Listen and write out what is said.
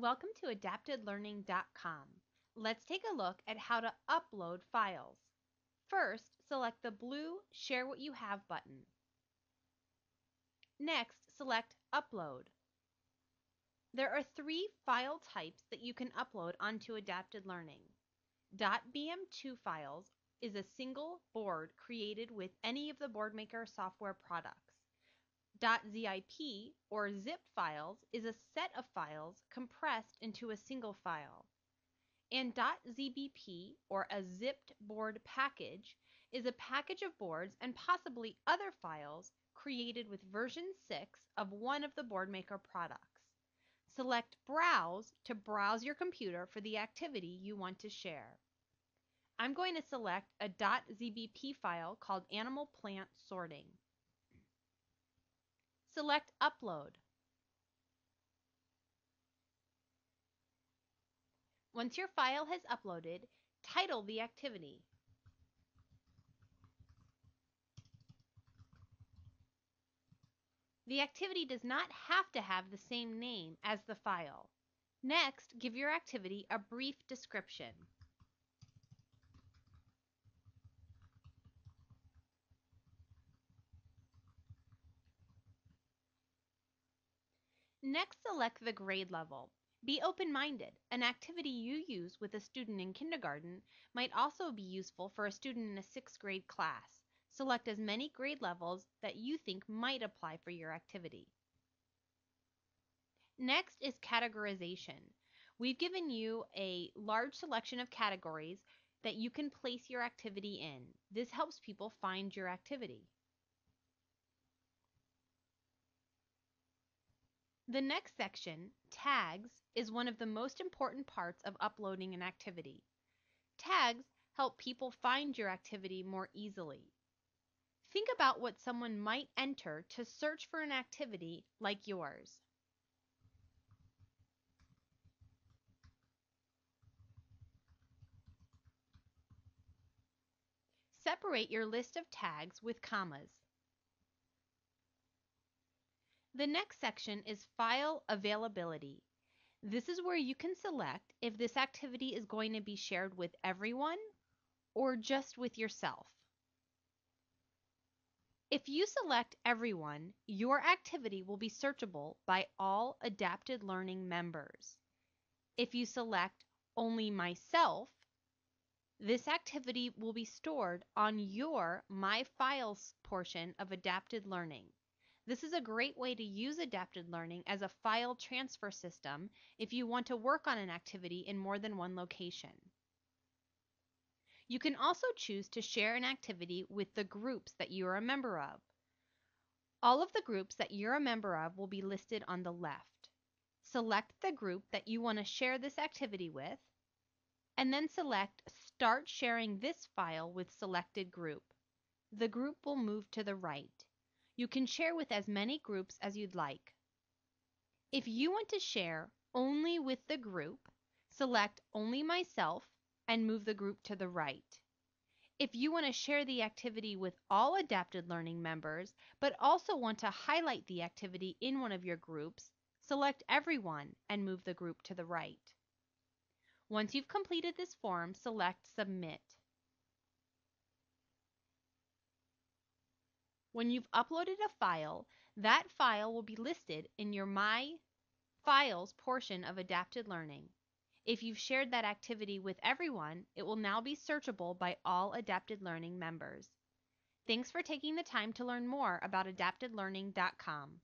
Welcome to adaptedlearning.com. Let's take a look at how to upload files. First, select the blue Share What You Have button. Next, select Upload. There are three file types that you can upload onto Adapted Learning. .bm2 files is a single board created with any of the Boardmaker software products. .zip or zip files is a set of files compressed into a single file. And .zbp or a zipped board package is a package of boards and possibly other files created with version 6 of one of the Boardmaker products. Select Browse to browse your computer for the activity you want to share. I'm going to select a .zbp file called Animal Plant Sorting. Select Upload. Once your file has uploaded, title the activity. The activity does not have to have the same name as the file. Next, give your activity a brief description. Next, select the grade level. Be open-minded. An activity you use with a student in kindergarten might also be useful for a student in a 6th grade class. Select as many grade levels that you think might apply for your activity. Next is categorization. We've given you a large selection of categories that you can place your activity in. This helps people find your activity. The next section, tags, is one of the most important parts of uploading an activity. Tags help people find your activity more easily. Think about what someone might enter to search for an activity like yours. Separate your list of tags with commas. The next section is file availability. This is where you can select if this activity is going to be shared with everyone or just with yourself. If you select everyone, your activity will be searchable by all Adapted Learning members. If you select only myself, this activity will be stored on your My Files portion of Adapted Learning. This is a great way to use Adapted Learning as a file transfer system if you want to work on an activity in more than one location. You can also choose to share an activity with the groups that you are a member of. All of the groups that you're a member of will be listed on the left. Select the group that you want to share this activity with, and then select Start Sharing This File with Selected Group. The group will move to the right. You can share with as many groups as you'd like. If you want to share only with the group, select Only Myself and move the group to the right. If you want to share the activity with all Adapted Learning members, but also want to highlight the activity in one of your groups, select Everyone and move the group to the right. Once you've completed this form, select Submit. When you've uploaded a file, that file will be listed in your My Files portion of Adapted Learning. If you've shared that activity with everyone, it will now be searchable by all Adapted Learning members. Thanks for taking the time to learn more about adaptedlearning.com.